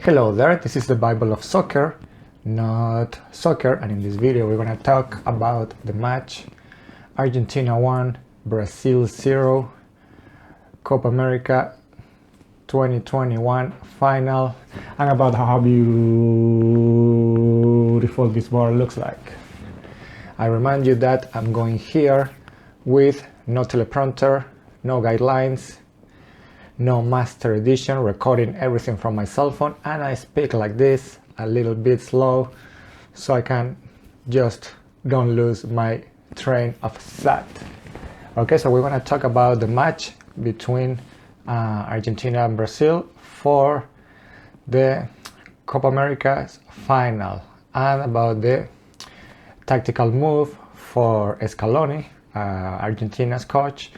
Hello there, this is the Bible of Soccer, not soccer, and in this video we're going to talk about the match Argentina 1, Brazil 0, Copa America 2021 final, and about how beautiful this ball looks like. I remind you that I'm going here with no teleprompter, no guidelines, no master edition, recording everything from my cell phone, and I speak like this a little bit slow so I can just don't lose my train of thought. Okay, so we're going to talk about the match between Argentina and Brazil for the Copa America's final, and about the tactical move for Scaloni, Argentina's coach,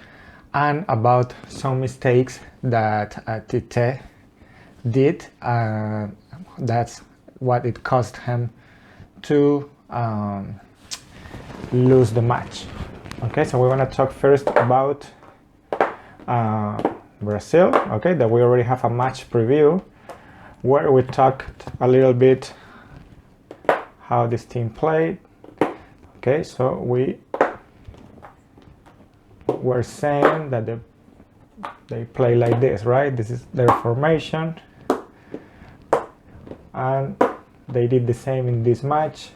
and about some mistakes that Tite did. That's what it cost him to lose the match. Okay, so we're going to talk first about Brazil. Okay, that we already have a match preview where we talked a little bit how this team played. Okay, so we were saying that they play like this, right? This is their formation, and they did the same in this match.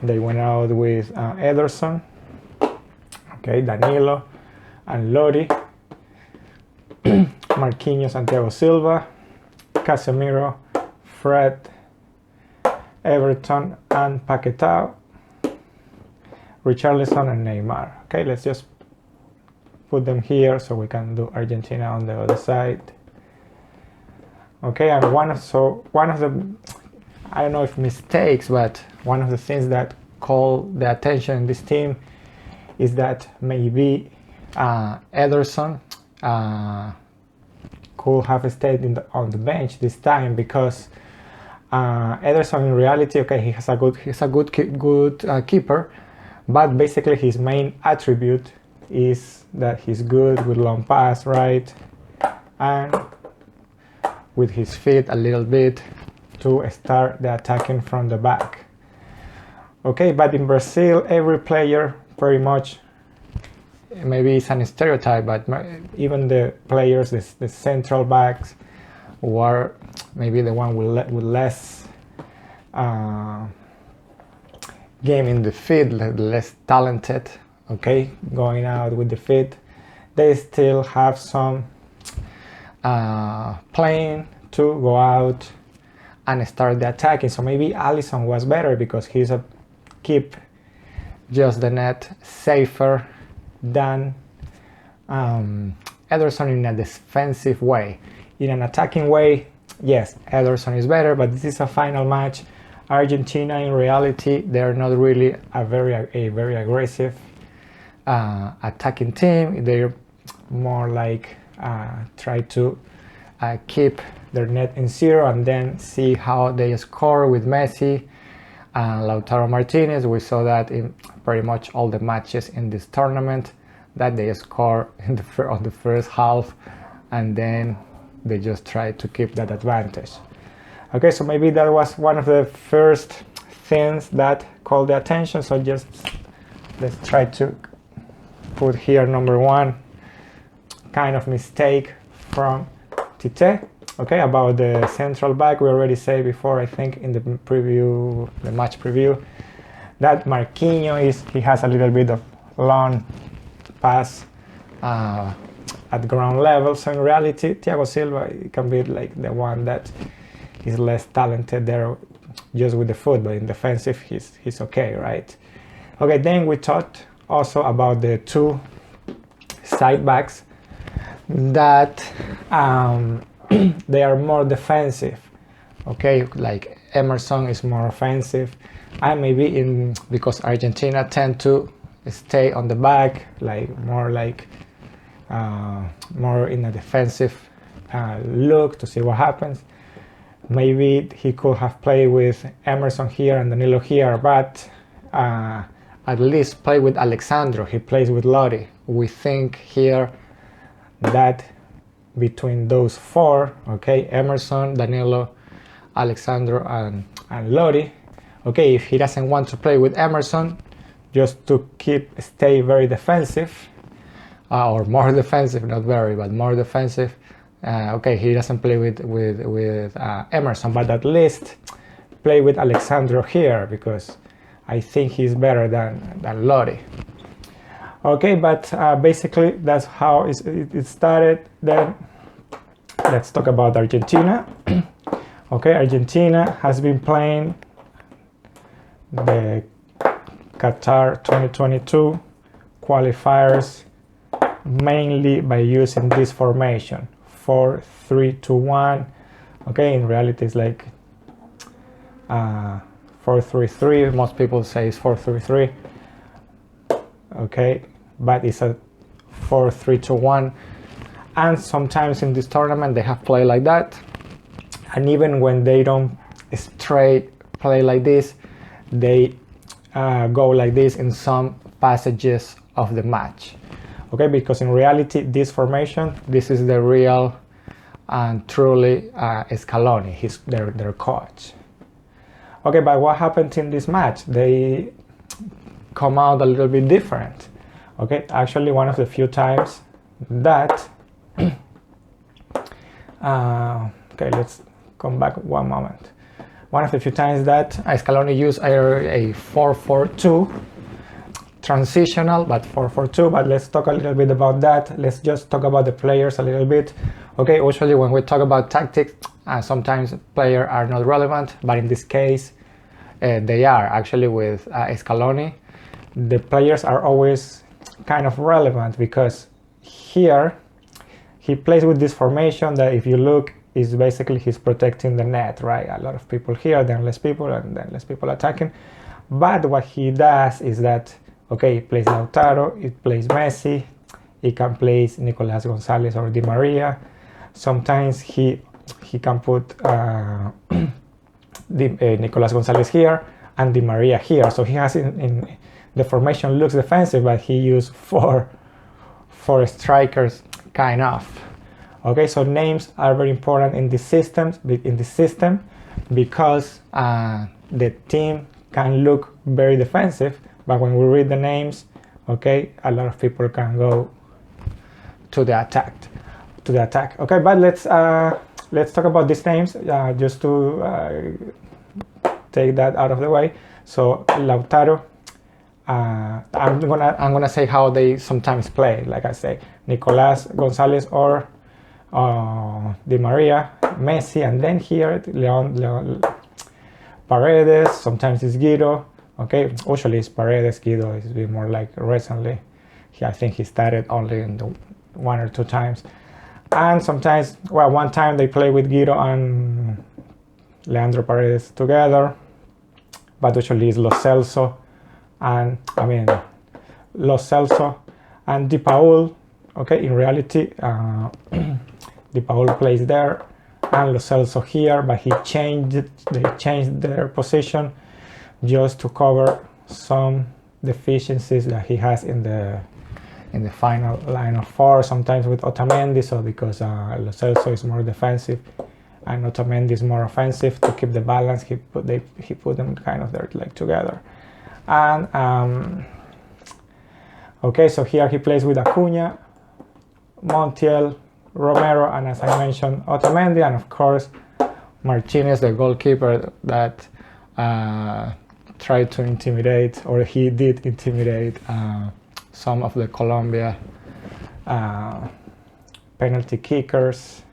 They went out with Ederson, okay, Danilo and Lodi, Marquinhos, Santiago Silva, Casemiro, Fred, Everton, and Paquetá, Richarlison, and Neymar. Okay, let's just put them here so we can do Argentina on the other side. Okay, and one of the, I don't know if mistakes, but one of the things that call the attention in this team is that maybe Ederson could have stayed on the bench this time, because Ederson in reality, okay, he's a good keeper, but basically his main attribute is that he's good with long pass, right, and with his feet a little bit to start the attacking from the back. Okay, but in Brazil, every player pretty much, maybe it's an stereotype, but even the players, the central backs, who are maybe the one with less game in the feet, less talented, okay, going out with the feet, they still have some playing to go out and start the attacking. So maybe Alisson was better because he's keep just the net safer than Ederson in a defensive way. In an attacking way, yes, Ederson is better, but this is a final match. Argentina in reality, they're not really a very aggressive attacking team. They're more like try to keep their net in zero and then see how they score with Messi and Lautaro Martinez. We saw that in pretty much all the matches in this tournament, that they score in on the first half and then they just try to keep that advantage. Okay, so maybe that was one of the first things that called the attention. So just let's try to put here number one kind of mistake from Tite. Okay, about the central back, we already said before, I think in the preview, the match preview, that Marquinhos he has a little bit of long pass at ground level. So in reality, Thiago Silva can be like the one that is less talented there just with the foot, but in defensive he's okay, right? Okay, then we talked also about the two side backs that they are more defensive. Okay, like Emerson is more offensive, and maybe because Argentina tend to stay on the back, like more in a defensive look to see what happens. Maybe he could have played with Emerson here and Danilo here, but at least play with Alexandro. He plays with Lodi. We think here that between those four, okay, Emerson, Danilo, Alexandro and Lodi. Okay, if he doesn't want to play with Emerson, just to stay very defensive, or more defensive, not very, but more defensive. Okay, he doesn't play with Emerson, but at least play with Alexandro here, because I think he's better than Lodi. Okay, but basically that's how it started. Then let's talk about Argentina. Okay, Argentina has been playing the Qatar 2022 qualifiers mainly by using this formation 4-3-2-1. Okay, in reality it's like 4-3-3. Most people say it's 4-3-3. Okay, but it's a 4-3-2-1, and sometimes in this tournament they have played like that, and even when they don't straight play like this, they go like this in some passages of the match. Okay, because in reality this formation, this is the real and truly Scaloni, their coach. Okay, but what happened in this match? They come out a little bit different. Okay, actually one of the few times that okay, let's come back one moment. One of the few times that Scaloni used a 4-4-2 transitional, but 4-4-2. But let's talk a little bit about that. Let's just talk about the players a little bit. Okay, usually when we talk about tactics, sometimes players are not relevant, but in this case they are. Actually with Scaloni, the players are always kind of relevant, because here he plays with this formation that, if you look, is basically he's protecting the net, right? A lot of people here, then less people, and then less people attacking. But what he does is that, okay, he plays Lautaro, it plays Messi, he can place Nicolas Gonzalez or Di Maria. Sometimes he can put Nicolas Gonzalez here and Di Maria here. So he has in the formation looks defensive, but he used four strikers, kind of. Okay, so names are very important in this system, because the team can look very defensive, but when we read the names, okay, a lot of people can go to the attack. Okay, but let's talk about these names just to take that out of the way. So Lautaro, I'm gonna say how they sometimes play. Like I say, Nicolas Gonzalez or Di Maria, Messi, and then here Leon Paredes. Sometimes it's Guido. Okay, usually it's Paredes. Guido is been more like recently. I think he started only in the 1 or 2 times. And sometimes, well, one time they play with Guido and Leandro Paredes together, but usually it's Lo Celso and Di Paul. Okay, in reality, Di Paul plays there and Lo Celso here, but they changed their position just to cover some deficiencies that he has in the final line of 4, sometimes with Otamendi. So because Lo Celso is more defensive and Otamendi is more offensive, to keep the balance, he put them kind of there like together. And okay, so here he plays with Acuna, Montiel, Romero, and as I mentioned, Otamendi, and of course Martinez, the goalkeeper that tried to intimidate, or he did intimidate some of the Colombia penalty kickers.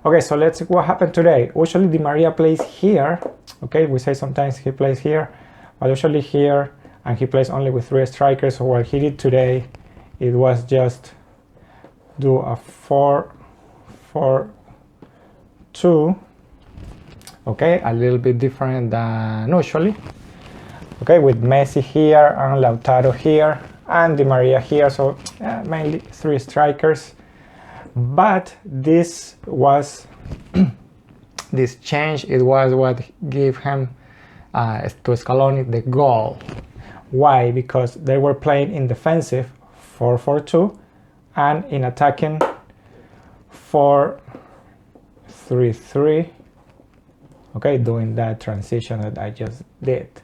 Okay, so let's see what happened today. Usually Di Maria plays here. Okay, we say sometimes he plays here, but usually here, and he plays only with 3 strikers. So what he did today, it was just do a 4-4-2. Okay, a little bit different than usually. Okay, with Messi here and Lautaro here and Di Maria here, so mainly 3 strikers. But this was this change, it was what gave him to Scaloni the goal. Why? Because they were playing in defensive 4-4-2 and in attacking 4-3-3. okay, doing that transition that I just did.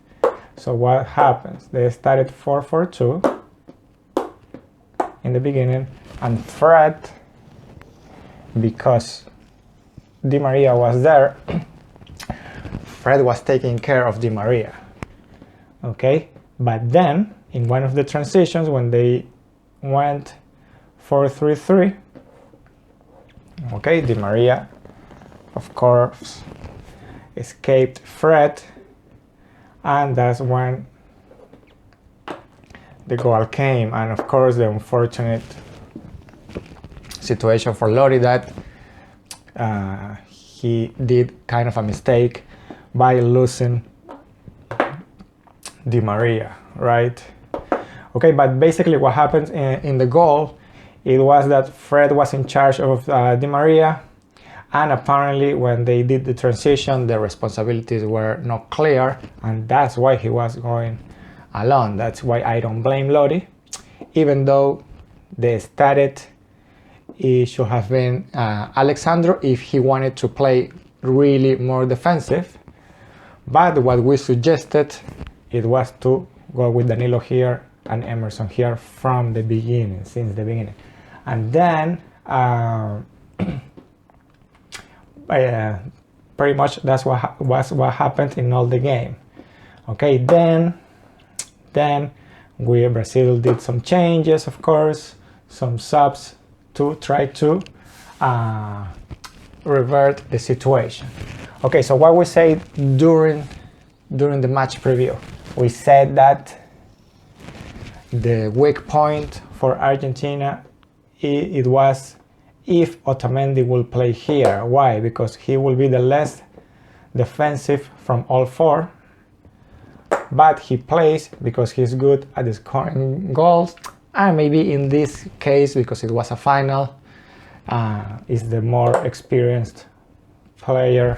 So what happens? They started 4-4-2 in the beginning, and Fred, because Di Maria was there, Fred was taking care of Di Maria, okay? But then, in one of the transitions, when they went 4-3-3, okay, Di Maria, of course, escaped Fred, and that's when the goal came. And of course, the unfortunate situation for Lodi that he did kind of a mistake by losing Di Maria, right? Okay, but basically what happened in the goal, it was that Fred was in charge of Di Maria, and apparently when they did the transition, the responsibilities were not clear, and that's why he was going alone. That's why I don't blame Lodi, even though the started it should have been Alexandro if he wanted to play really more defensive. But what we suggested, it was to go with Danilo here and Emerson here from the beginning, since the beginning. And then pretty much that's what happened in all the game. Okay, then Brazil did some changes, of course, some subs to try to revert the situation. Okay, so what we say during the match preview, we said that the weak point for Argentina, it was if Otamendi will play here. Why? Because he will be the less defensive from all four, but he plays because he's good at scoring goals, and maybe in this case, because it was a final, is the more experienced player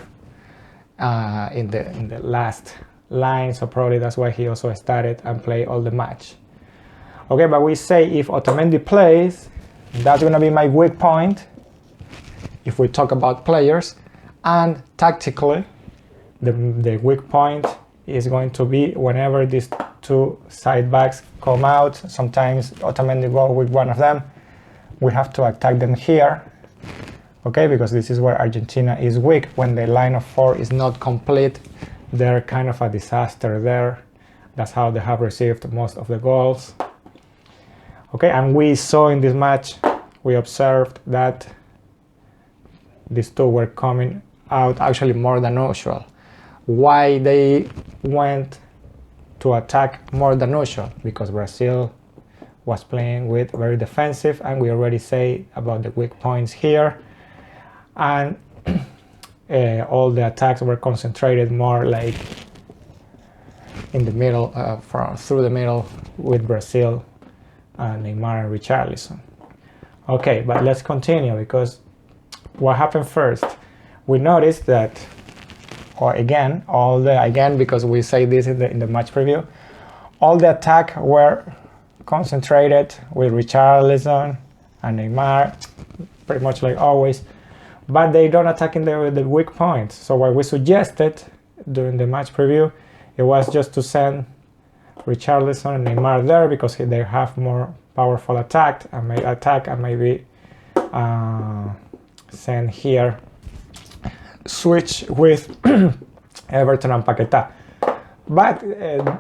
in the last line, so probably that's why he also started and played all the match. Okay, but we say if Otamendi plays, that's going to be my weak point if we talk about players, and tactically the weak point is going to be whenever these two side backs come out. Sometimes Otamendi go with one of them, we have to attack them here, okay, because this is where Argentina is weak. When the line of four is not complete, they're kind of a disaster there. That's how they have received most of the goals. Okay, and we saw in this match, we observed that these two were coming out actually more than usual. Why they went to attack more than usual? Because Brazil was playing with very defensive, and we already say about the weak points here, and all the attacks were concentrated more like in the middle, through the middle with Brazil, Neymar and Richarlison. Okay, but let's continue, because what happened first, we noticed that, or again, because we say this in the match preview, all the attack were concentrated with Richarlison and Neymar, pretty much like always, but they don't attack in the weak points. So what we suggested during the match preview, it was just to send Richarlison and Neymar there, because they have more powerful attack, and maybe send here, switch with Everton and Paquetá. But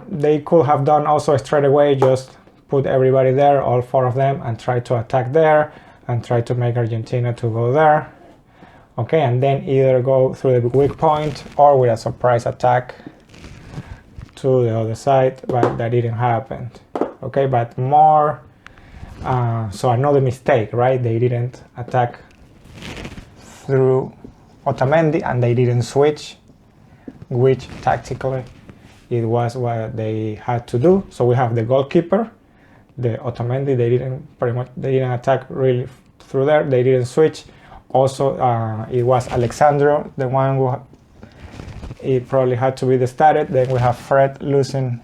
they could have done also straight away, just put everybody there, all four of them, and try to attack there, and try to make Argentina to go there. Okay, and then either go through the weak point or with a surprise attack to the other side, but that didn't happen. Okay, but more, so another mistake, right? They didn't attack through Otamendi, and they didn't switch, which tactically it was what they had to do. So we have the goalkeeper, the Otamendi, they didn't attack really through there, they didn't switch. Also, it was Alexandro, the one who it probably had to be the started. Then we have Fred losing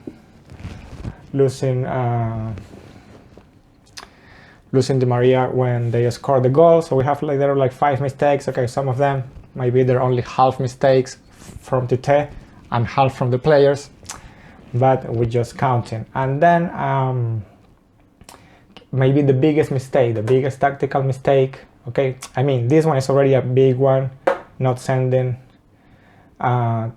Di Maria when they scored the goal. So we have there are like 5 mistakes. Okay, some of them maybe they're only half mistakes from Tite and half from the players, but we're just counting. And then maybe the biggest mistake, the biggest tactical mistake, okay, I mean, this one is already a big one, not sending Neymar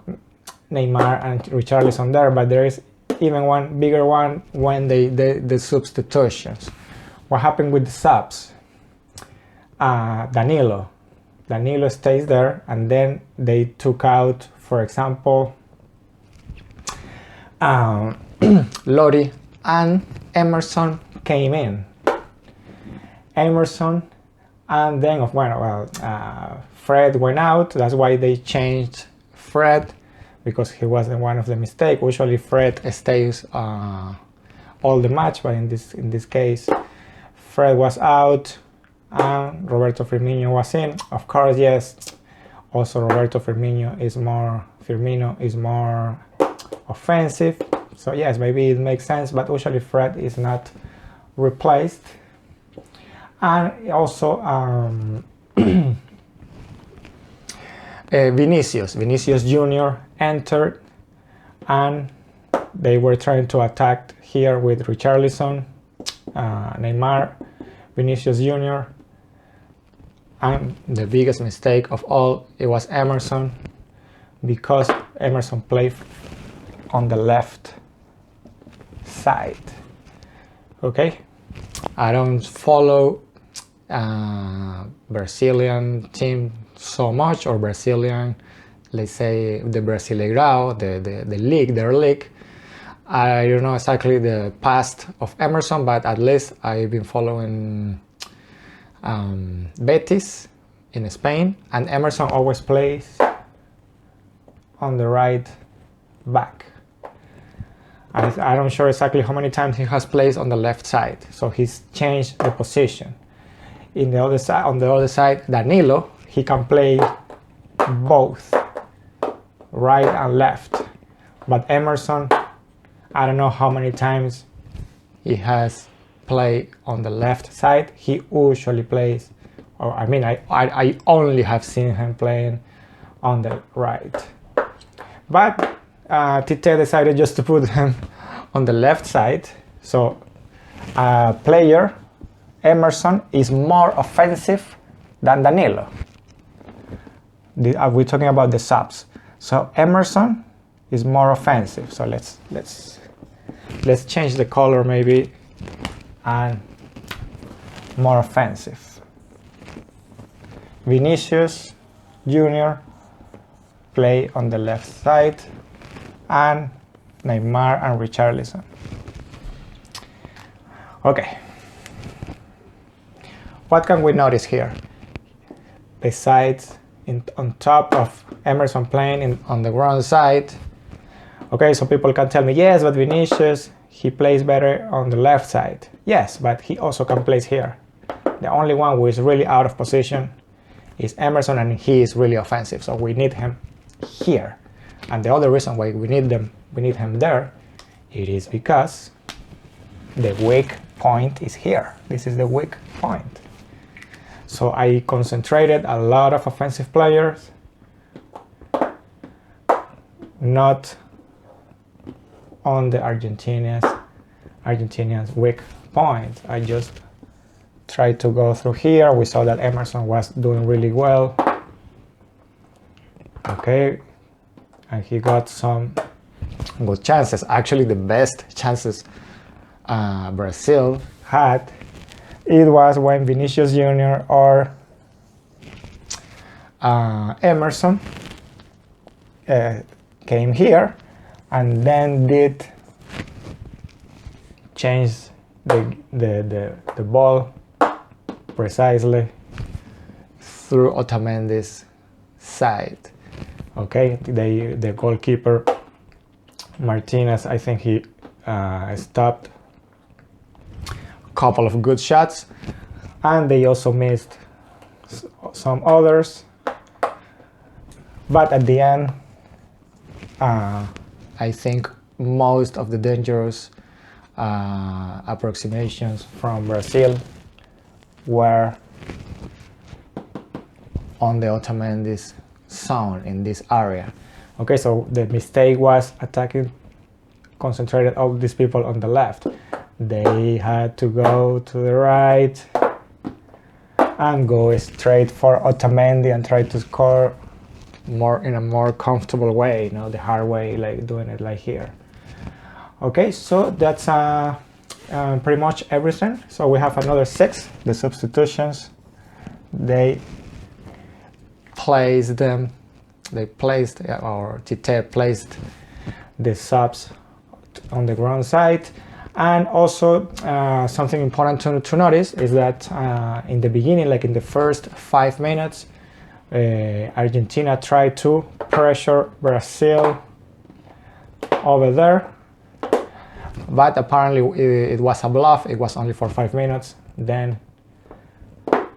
and Richarlison there, but there is even one bigger one when the substitutions. What happened with the subs? Danilo stays there, and then they took out, for example, Lodi, and Emerson came in. Emerson, and then Fred went out. That's why they changed Fred, because he wasn't one of the mistakes. Usually Fred stays all the match, but in this case, Fred was out and Roberto Firmino was in. Of course, yes. Also, Roberto Firmino is more offensive. So yes, maybe it makes sense, but usually Fred is not replaced. And also Vinicius Jr. entered, and they were trying to attack here with Richarlison, Neymar, Vinicius Jr. And the biggest mistake of all, it was Emerson, because Emerson played on the left side. Okay, I don't follow Brazilian team so much, or Brazilian, let's say the Brasileirão, the league, their league. I don't know exactly the past of Emerson, but at least I've been following Betis in Spain, and Emerson always plays on the right back. I'm not sure exactly how many times he has played on the left side, so he's changed the position. On the other side, Danilo, he can play both right and left, but Emerson, I don't know how many times he has played on the left side. He usually plays, or I mean, I only have seen him playing on the right. But Tite decided just to put him on the left side. So player Emerson is more offensive than Danilo. We're talking about the subs. So Emerson is more offensive. So let's change the color maybe, and more offensive. Vinicius Jr. play on the left side, and Neymar and Richarlison. Okay. What can we notice here? Besides, on top of Emerson playing on the wrong side. Okay, so people can tell me, yes, but Vinicius, he plays better on the left side. Yes, but he also can play here. The only one who is really out of position is Emerson, and he is really offensive, so we need him here. And the other reason why we need him there, it is because the weak point is here. This is the weak point. So I concentrated a lot of offensive players, not on the Argentinians' weak point. I just tried to go through here. We saw that Emerson was doing really well. Okay, and he got some good chances. Actually, the best chances Brazil had, it was when Vinicius Jr. or Emerson came here and then did change the ball precisely through Otamendi's side. Okay, the goalkeeper Martinez, I think he stopped a couple of good shots, and they also missed some others. But at the end, I think most of the dangerous approximations from Brazil were on the Otamendi's zone in this area. Okay, so the mistake was attacking, concentrated all these people on the left. They had to go to the right and go straight for Otamendi and try to score more in a more comfortable way, you know, the hard way, like doing it like here. Okay, so that's pretty much everything. So we have another 6, the substitutions. They placed, or Tite placed the subs on the ground side. And also something important to notice is that in the beginning, like in the first 5 minutes, Argentina tried to pressure Brazil over there, but apparently it was a bluff. It was only for 5 minutes. Then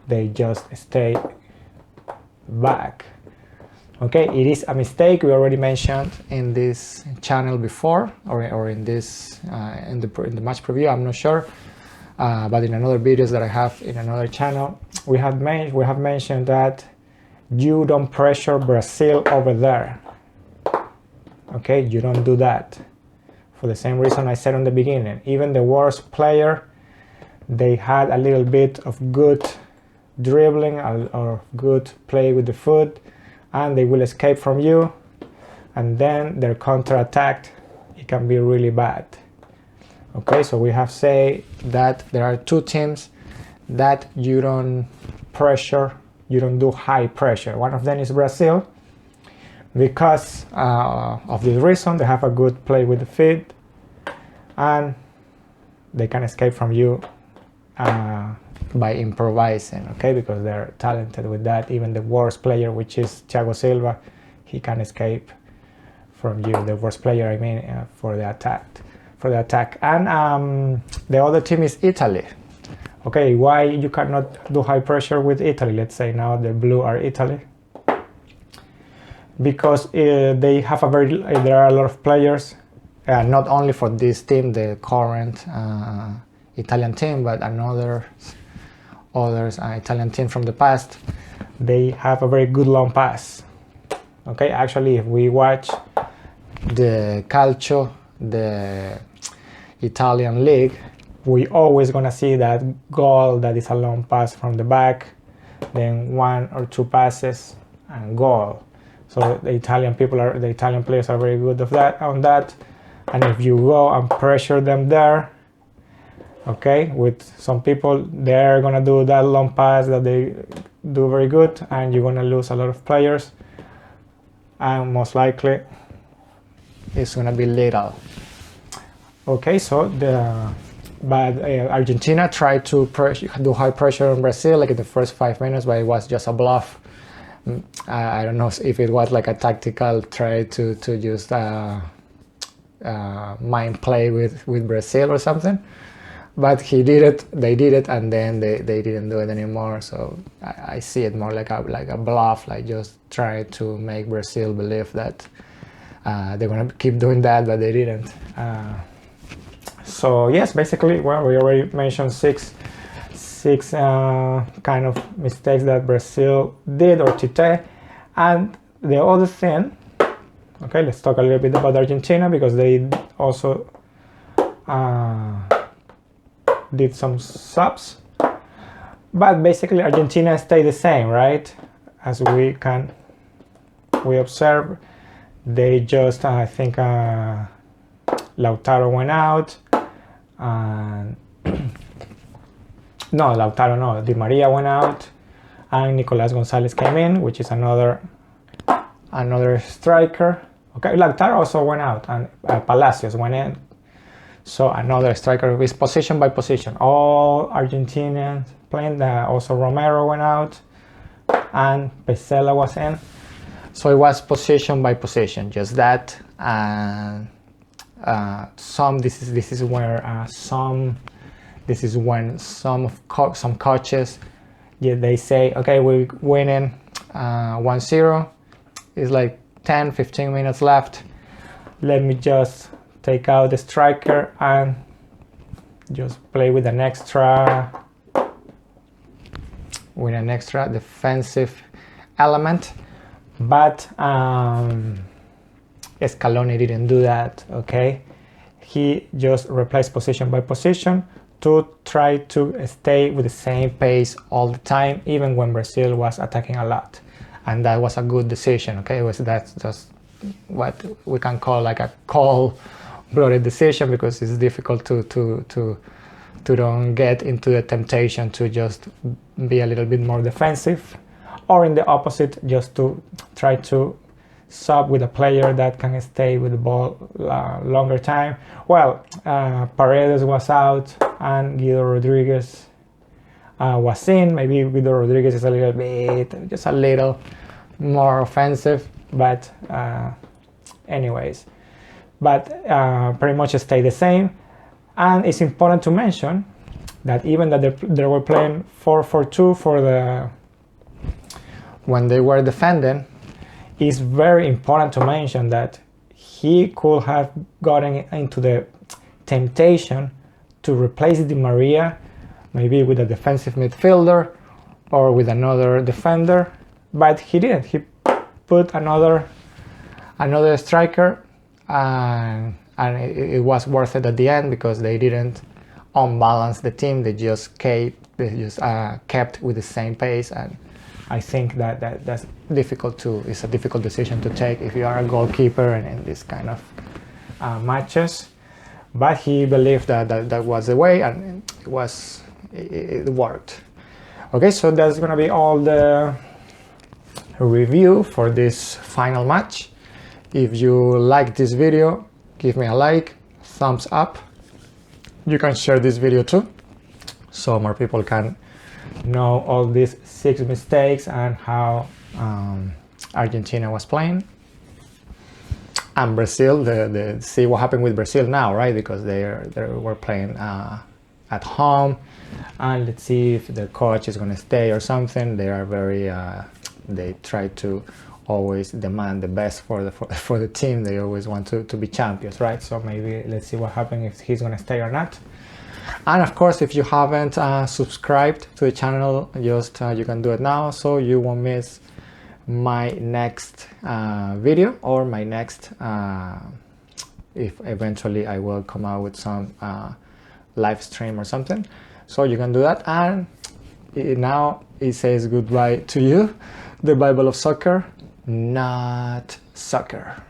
they just stayed back. Okay, it is a mistake we already mentioned in this channel before, or in this in the match preview. I'm not sure, but in another videos that I have in another channel, we have mentioned that you don't pressure Brazil over there. Okay, you don't do that. For the same reason I said in the beginning, even the worst player, they had a little bit of good dribbling or good play with the foot, and they will escape from you, and then their counter-attack, it can be really bad. Okay, so we have said that there are 2 teams that you don't pressure, you don't do high pressure. One of them is Brazil, because of this reason. They have a good play with the feet, and they can escape from you by improvising, okay, because they're talented with that. Even the worst player, which is Thiago Silva, he can escape from you. The worst player, I mean, for the attack. And the other team is Italy. Okay, why you cannot do high pressure with Italy? Let's say now the blue are Italy, because they have there are a lot of players, not only for this team, the current Italian team, but others Italian team from the past. They have a very good long pass. Okay, actually, if we watch the Calcio, the Italian league, we always gonna see that goal that is a long pass from the back, then 1 or 2 passes and goal. So the Italian players are very good on that. And if you go and pressure them there, okay, with some people, they're gonna do that long pass that they do very good, and you're gonna lose a lot of players, and most likely it's gonna be lethal. Okay, so Argentina tried to do high pressure on Brazil like in the first 5 minutes, but it was just a bluff. I don't know if it was like a tactical try to just mind play with Brazil or something. But they did it, and then they didn't do it anymore. So I see it more like a bluff, like just trying to make Brazil believe that they're gonna keep doing that, but they didn't. So yes, basically, well, we already mentioned six kind of mistakes that Brazil did, or Tite. And the other thing, okay, let's talk a little bit about Argentina, because they also did some subs, but basically Argentina stayed the same, right? As we observe, they just I think Lautaro went out, and no, Lautaro no, Di Maria went out, and Nicolas Gonzalez came in, which is another striker. Okay, Lautaro also went out, and Palacios went in. So another striker is position by position. All Argentinians playing. Also Romero went out, and Pesela was in. So it was position by position, just that. And this is when some coaches, yeah, they say, okay, we're winning 1-0. It's like 10-15 minutes left. Let me just take out the striker and just play with an extra defensive element. But Scaloni didn't do that, okay? He just replaced position by position to try to stay with the same pace all the time, even when Brazil was attacking a lot. And that was a good decision, okay? That's just what we can call like a cold-blooded decision, because it's difficult to don't get into the temptation to just be a little bit more defensive, or in the opposite, just to try to sub with a player that can stay with the ball longer time. Well, Paredes was out and Guido Rodriguez was in. Maybe Guido Rodriguez is a little bit, just a little more offensive, but anyways, but pretty much stay the same. And it's important to mention that even that they were playing 4-4-2 for the when they were defending, it's very important to mention that he could have gotten into the temptation to replace Di Maria, maybe with a defensive midfielder or with another defender, but he didn't. He put another striker, and it was worth it at the end, because they didn't unbalance the team. They just kept with the same pace, and I think that's difficult it's a difficult decision to take if you are a goalkeeper and in this kind of matches. But he believed that was the way, and it worked. Okay, so that's gonna be all the review for this final match. If you like this video, give me a like, thumbs up. You can share this video too, so more people can know all these 6 mistakes and how Argentina was playing. And Brazil, see what happened with Brazil now, right? Because they were playing at home, and let's see if the coach is going to stay or something. They are very, they try to always demand the best for the team. They always want to be champions, right? So maybe let's see what happens, if he's going to stay or not. And of course, if you haven't subscribed to the channel, just you can do it now, so you won't miss my next video, or my next if eventually I will come out with some live stream or something. So you can do that. And now it says goodbye to you, the Bible of soccer, not soccer.